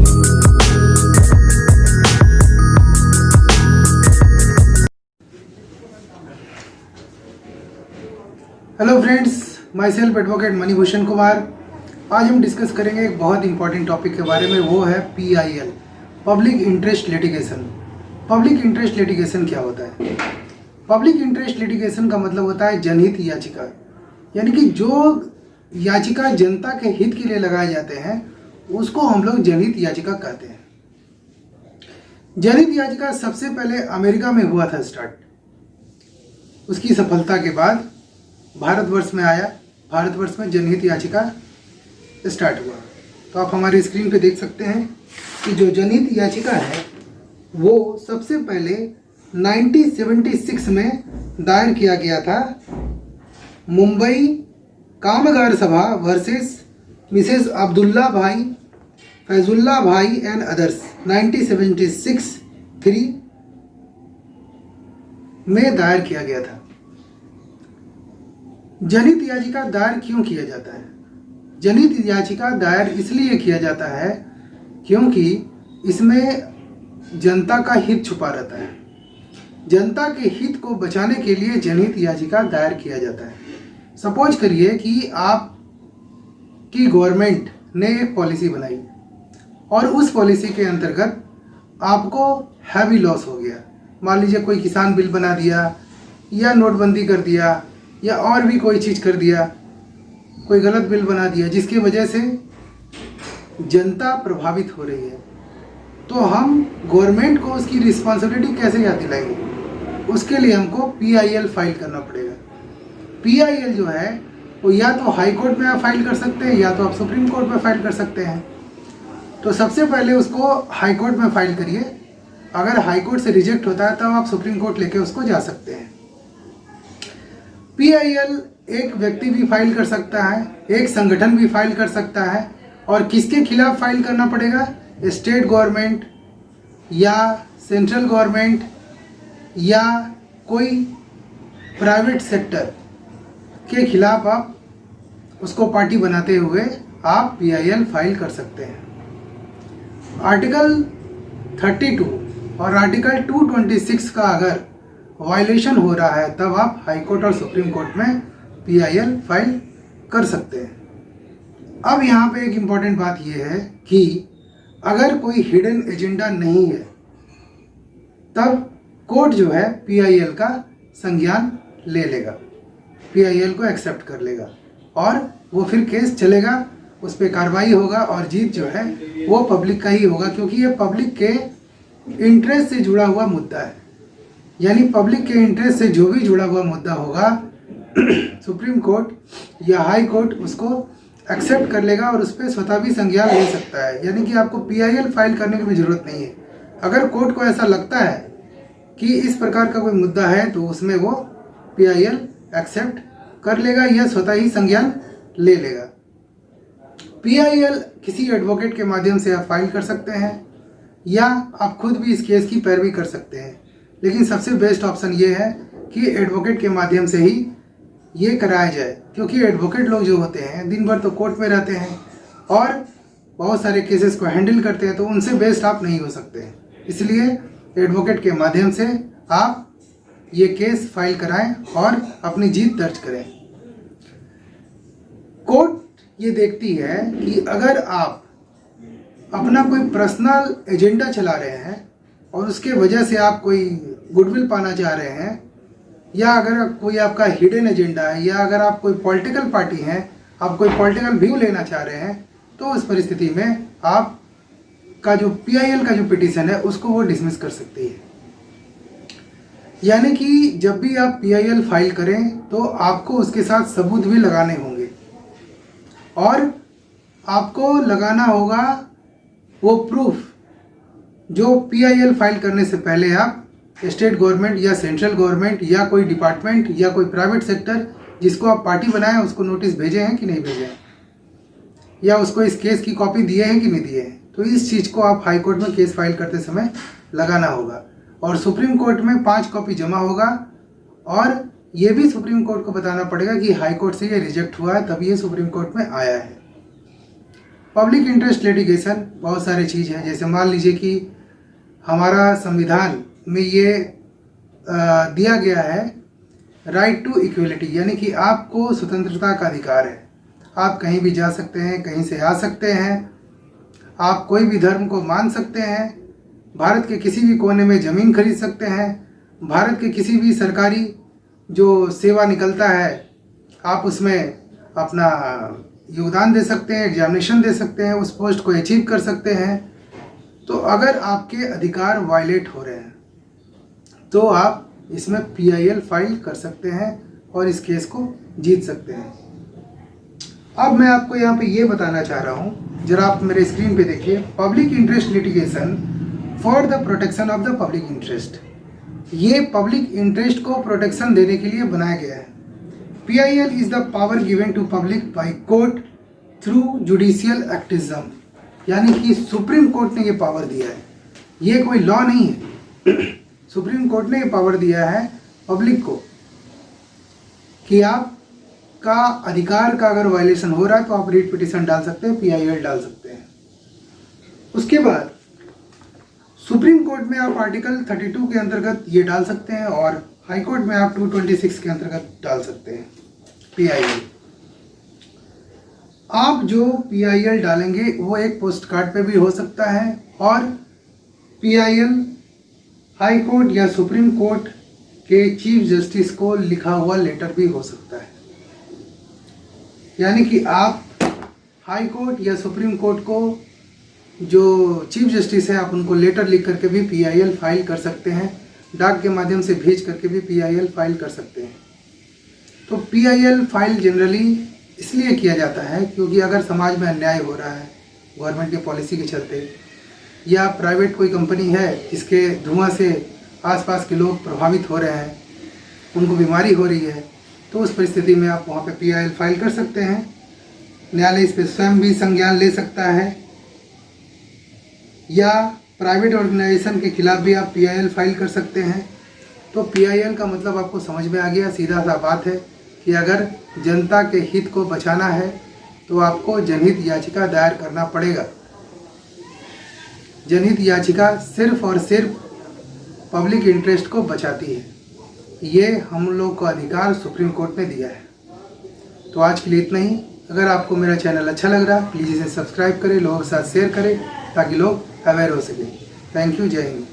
Hello friends, my self advocate Manibhushan Kumar. आज हम discuss करेंगे एक बहुत इंपॉर्टेंट टॉपिक के बारे में, वो है PIL, public interest litigation. Public interest litigation क्या होता है? पब्लिक इंटरेस्ट लिटिगेशन का मतलब होता है जनहित याचिका, यानी कि जो याचिका जनता के हित के लिए लगाए जाते हैं उसको हम लोग जनहित याचिका कहते हैं। जनहित याचिका सबसे पहले अमेरिका में हुआ था स्टार्ट। उसकी सफलता के बाद भारतवर्ष में आया। भारतवर्ष में जनहित याचिका स्टार्ट हुआ। तो आप हमारी स्क्रीन पे देख सकते हैं कि जो जनहित याचिका है वो सबसे पहले 1976 में दायर किया गया था। मुंबई कामगार सभा वर्सेस मिसेस अब्दुल्ला भाई, फैजुल्ला भाई एंड अदर्स, 1976-3 में दायर किया गया था। जनहित याचिका दायर क्यों किया जाता है? जनहित याचिका दायर इसलिए किया जाता है क्योंकि इसमें जनता का हित छुपा रहता है। जनता के हित को बचाने के लिए जनहित याचिका दायर किया जाता है। सपोज करिए कि आपकी गवर्नमेंट ने एक पॉलिसी बनाई और उस पॉलिसी के अंतर्गत आपको हैवी लॉस हो गया। मान लीजिए कोई किसान बिल बना दिया या नोटबंदी कर दिया या और भी कोई चीज़ कर दिया, कोई गलत बिल बना दिया जिसकी वजह से जनता प्रभावित हो रही है। तो हम गवर्नमेंट को उसकी रिस्पॉन्सिबिलिटी कैसे याद दिलाएंगे? उसके लिए हमको PIL फाइल करना पड़ेगा। PIL जो है वो या तो हाई कोर्ट में आप फाइल कर सकते हैं या तो आप सुप्रीम कोर्ट में फाइल कर सकते हैं। तो सबसे पहले उसको हाई कोर्ट में फाइल करिए। अगर हाई कोर्ट से रिजेक्ट होता है तब आप सुप्रीम कोर्ट लेके उसको जा सकते हैं। PIL एक व्यक्ति भी फाइल कर सकता है, एक संगठन भी फाइल कर सकता है। और किसके खिलाफ फाइल करना पड़ेगा? स्टेट गवर्नमेंट या सेंट्रल गवर्नमेंट या कोई प्राइवेट सेक्टर के खिलाफ आप उसको पार्टी बनाते हुए आप PIL फाइल कर सकते हैं। आर्टिकल 32 और आर्टिकल 226 का अगर वायलेशन हो रहा है तब आप हाई कोर्ट और सुप्रीम कोर्ट में PIL फाइल कर सकते हैं। अब यहाँ पे एक इम्पॉर्टेंट बात यह है कि अगर कोई हिडन एजेंडा नहीं है तब कोर्ट जो है PIL का संज्ञान ले लेगा, PIL को एक्सेप्ट कर लेगा और वो फिर केस चलेगा, उस पर कार्रवाई होगा और जीत जो है वो पब्लिक का ही होगा, क्योंकि ये पब्लिक के इंटरेस्ट से जुड़ा हुआ मुद्दा है। यानी पब्लिक के इंटरेस्ट से जो भी जुड़ा हुआ मुद्दा होगा सुप्रीम कोर्ट या हाई कोर्ट उसको एक्सेप्ट कर लेगा और उस पर स्वतः भी संज्ञान ले सकता है। यानी कि आपको PIL फाइल करने की भी जरूरत नहीं है। अगर कोर्ट को ऐसा लगता है कि इस प्रकार का कोई मुद्दा है तो उसमें वो PIL एक्सेप्ट कर लेगा या स्वतः ही संज्ञान ले लेगा। PIL किसी एडवोकेट के माध्यम से आप फाइल कर सकते हैं या आप खुद भी इस केस की पैरवी कर सकते हैं। लेकिन सबसे बेस्ट ऑप्शन ये है कि एडवोकेट के माध्यम से ही ये कराया जाए, क्योंकि एडवोकेट लोग जो होते हैं दिन भर तो कोर्ट में रहते हैं और बहुत सारे केसेस को हैंडल करते हैं, तो उनसे बेस्ट आप नहीं हो सकते हैं। इसलिए एडवोकेट के माध्यम से आप ये केस फाइल कराएं और अपनी जीत दर्ज करें। कोर्ट ये देखती है कि अगर आप अपना कोई पर्सनल एजेंडा चला रहे हैं और उसके वजह से आप कोई गुडविल पाना चाह रहे हैं, या अगर कोई आपका हिडन एजेंडा है, या अगर आप कोई पॉलिटिकल पार्टी हैं, आप कोई पॉलिटिकल व्यू लेना चाह रहे हैं, तो उस परिस्थिति में आप का जो PIL का जो पिटीशन है उसको वो डिसमिस कर सकती है। यानी कि जब भी आप PIL फाइल करें तो आपको उसके साथ सबूत भी लगाने होंगे और आपको लगाना होगा वो प्रूफ जो PIL फाइल करने से पहले आप स्टेट गवर्नमेंट या सेंट्रल गवर्नमेंट या कोई डिपार्टमेंट या कोई प्राइवेट सेक्टर जिसको आप पार्टी बनाएं उसको नोटिस भेजे हैं कि नहीं भेजे हैं, या उसको इस केस की कॉपी दिए हैं कि नहीं दिए हैं। तो इस चीज़ को आप हाई कोर्ट में केस फाइल करते समय लगाना होगा और सुप्रीम कोर्ट में 5 कॉपी जमा होगा और ये भी सुप्रीम कोर्ट को बताना पड़ेगा कि हाई कोर्ट से ये रिजेक्ट हुआ है तब ये सुप्रीम कोर्ट में आया है। पब्लिक इंटरेस्ट लिटिगेशन बहुत सारी चीज़ है, जैसे मान लीजिए कि हमारा संविधान में ये दिया गया है राइट टू इक्वलिटी, यानी कि आपको स्वतंत्रता का अधिकार है। आप कहीं भी जा सकते हैं, कहीं से आ सकते हैं, आप कोई भी धर्म को मान सकते हैं, भारत के किसी भी कोने में ज़मीन खरीद सकते हैं, भारत के किसी भी सरकारी जो सेवा निकलता है आप उसमें अपना योगदान दे सकते हैं, एग्जामिनेशन दे सकते हैं, उस पोस्ट को अचीव कर सकते हैं। तो अगर आपके अधिकार वायलेट हो रहे हैं तो आप इसमें PIL फाइल कर सकते हैं और इस केस को जीत सकते हैं। अब मैं आपको यहाँ पे ये बताना चाह रहा हूँ, जरा आप मेरे स्क्रीन पे देखिए, public interest litigation for the protection of the public interest. ये पब्लिक इंटरेस्ट को प्रोटेक्शन देने के लिए बनाया गया है। PIL is the power given to public by court through judicial activism, यानी कि सुप्रीम कोर्ट ने ये पावर दिया है, ये कोई लॉ नहीं है। सुप्रीम कोर्ट ने ये पावर दिया है पब्लिक को कि आपका अधिकार का अगर वायलेशन हो रहा है तो आप रिट पिटीशन डाल सकते हैं, PIL डाल सकते हैं। उसके बाद सुप्रीम कोर्ट में आप आर्टिकल 32 के अंतर्गत ये डाल सकते हैं और हाई कोर्ट में आप 226 के अंतर्गत डाल सकते हैं PIL। आप जो PIL डालेंगे वो एक पोस्ट कार्ड पे भी हो सकता है और PIL हाई कोर्ट या सुप्रीम कोर्ट के चीफ जस्टिस को लिखा हुआ लेटर भी हो सकता है, यानी कि आप हाई कोर्ट या सुप्रीम कोर्ट को जो चीफ जस्टिस है आप उनको लेटर लिख करके भी PIL फाइल कर सकते हैं, डाक के माध्यम से भेज करके भी PIL फाइल कर सकते हैं। तो PIL फाइल जनरली इसलिए किया जाता है क्योंकि अगर समाज में अन्याय हो रहा है गवर्नमेंट की पॉलिसी के चलते, या प्राइवेट कोई कंपनी है जिसके धुआं से आसपास के लोग प्रभावित हो रहे हैं, उनको बीमारी हो रही है, तो उस परिस्थिति में आप वहाँ पे PIL फाइल कर सकते हैं। न्यायालय इस पर स्वयं भी संज्ञान ले सकता है या प्राइवेट ऑर्गेनाइजेशन के खिलाफ भी आप PIL फाइल कर सकते हैं। तो PIL का मतलब आपको समझ में आ गया, सीधा सा बात है कि अगर जनता के हित को बचाना है तो आपको जनहित याचिका दायर करना पड़ेगा। जनहित याचिका सिर्फ और सिर्फ पब्लिक इंटरेस्ट को बचाती है, ये हम लोग को अधिकार सुप्रीम कोर्ट ने दिया है। तो आज के लिए इतना ही। अगर आपको मेरा चैनल अच्छा लग रहा है प्लीज़ इसे सब्सक्राइब करें, लोगों के साथ शेयर करें ताकि लोग अवेयर हो सकें। थैंक यू, जय हिंद।